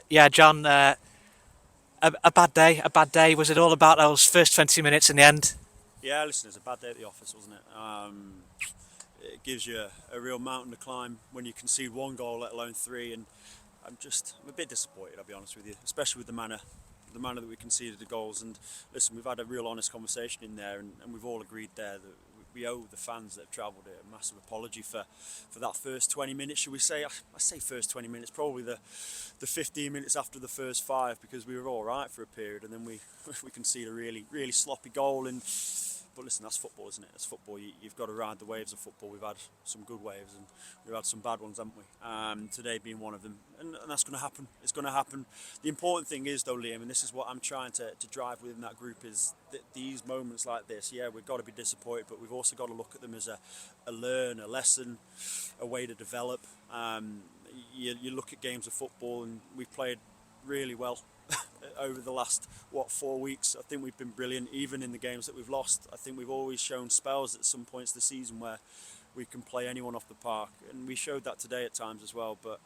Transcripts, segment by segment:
Yeah, John, a bad day, a bad day. Was it all about those first 20 minutes in the end? Yeah, listen, it's a bad day at the office, wasn't it? It gives you a real mountain to climb when you concede one goal, let alone three. And I'm a bit disappointed, I'll be honest with you, especially with the manner that we conceded the goals. And listen, we've had a real honest conversation in there, and we've all agreed there that we owe the fans that have travelled here a massive apology for that first 20 minutes, should we say? I say first 20 minutes, probably the 15 minutes after the first five, because we were all right for a period, and then we we concede a really sloppy goal. And but listen, that's football, isn't it? It's football. You've got to ride the waves of football. We've had some good waves and we've had some bad ones, haven't we? Today being one of them, and that's going to happen. It's going to happen. The important thing is, though, Liam, and this is what I'm trying to drive within that group, is that these moments like this, yeah, we've got to be disappointed, but we've also got to look at them as a learn, a lesson, a way to develop. You look at games of football, and we've played really well over the last 4 weeks. I think we've been brilliant, even in the games that we've lost. I think we've always shown spells at some points this season where we can play anyone off the park, and we showed that today at times as well. But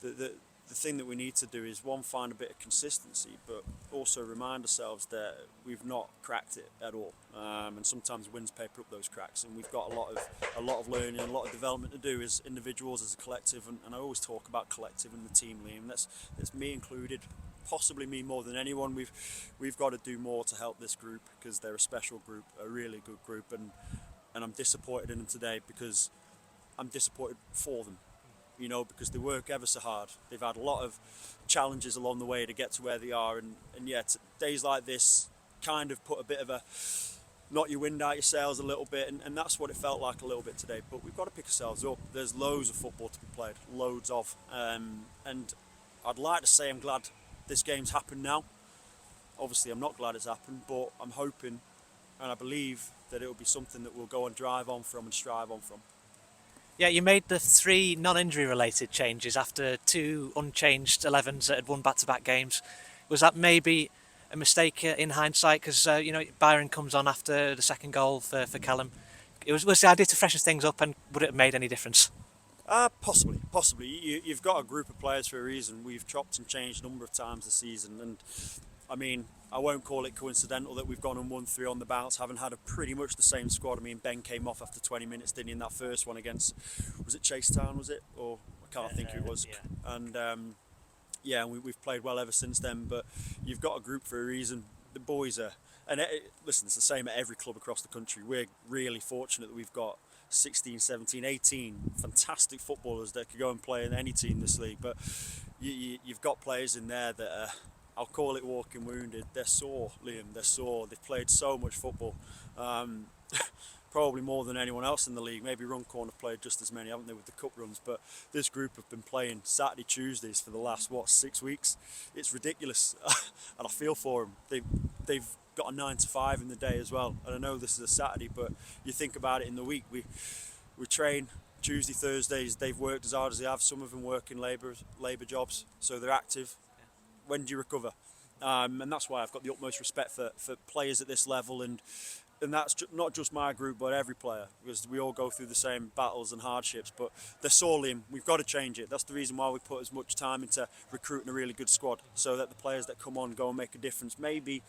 the thing that we need to do is, one, find a bit of consistency, but also remind ourselves that we've not cracked it at all, and sometimes wins paper up those cracks, and we've got a lot of learning, a lot of development to do as individuals, as a collective. And I always talk about collective and the team, Liam. That's me included, possibly me more than anyone. We've got to do more to help this group, because they're a special group, a really good group, and I'm disappointed in them today, because I'm disappointed for them, because they work ever so hard. They've had a lot of challenges along the way to get to where they are, and yet days like this kind of put a bit of a knock your wind out your sails a little bit, and that's what it felt like a little bit today. But we've got to pick ourselves up. There's loads of football to be played, loads of, and I'd like to say I'm glad this game's happened now. Obviously I'm not glad it's happened, but I'm hoping and I believe that it will be something that we'll go and drive on from and strive on from. Yeah, you made the three non-injury related changes after two unchanged 11s that had won back-to-back games. Was that maybe a mistake in hindsight? Because Byron comes on after the second goal for Callum. Was the idea to freshen things up, and would it have made any difference? Possibly. You've got a group of players for a reason. We've chopped and changed a number of times this season, and I mean, I won't call it coincidental that we've gone and won three on the bounce, having had pretty much the same squad. I mean, Ben came off after 20 minutes, didn't he, in that first one against, was it Chase Town, was it? Or I can't think who it was. Yeah. And we've played well ever since then, but you've got a group for a reason. The boys are, and listen, it's the same at every club across the country. We're really fortunate that we've got 16, 17, 18 fantastic footballers that could go and play in any team this league. But you've got players in there that are, I'll call it walking wounded. They're sore, Liam. They're sore. They've played so much football, probably more than anyone else in the league. Maybe Runcorn have played just as many, haven't they, with the cup runs? But this group have been playing Saturday, Tuesdays for the last 6 weeks. It's ridiculous, and I feel for them. They've got a 9 to 5 in the day as well. And I know this is a Saturday, but you think about it in the week. We train Tuesday, Thursdays. They've worked as hard as they have. Some of them work in labour jobs, so they're active. When do you recover? And that's why I've got the utmost respect for players at this level, and that's not just my group, but every player, because we all go through the same battles and hardships. But they're sore, Liam. We've got to change it. That's the reason why we put as much time into recruiting a really good squad, so that the players that come on go and make a difference. Maybe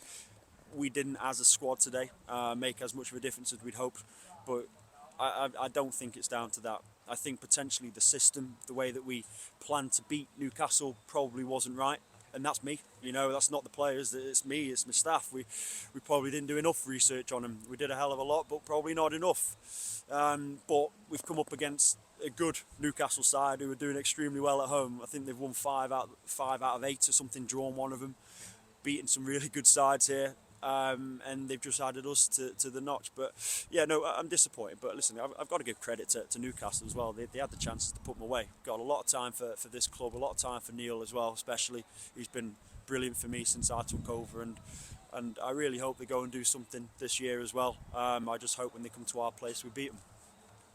we didn't, as a squad today, make as much of a difference as we'd hoped, but I don't think it's down to that. I think potentially the system, the way that we planned to beat Newcastle, probably wasn't right. And that's me, that's not the players, it's me, it's my staff. We probably didn't do enough research on them. We did a hell of a lot, but probably not enough. But we've come up against a good Newcastle side who are doing extremely well at home. I think they've won 5 out of 8 or something, drawn one of them, beaten some really good sides here. And they've just added us to the notch. But yeah, no, I'm disappointed. But listen, I've got to give credit to Newcastle as well. They had the chances to put them away. Got a lot of time for this club, a lot of time for Neil as well, especially. He's been brilliant for me since I took over, and I really hope they go and do something this year as well. I just hope when they come to our place we beat them.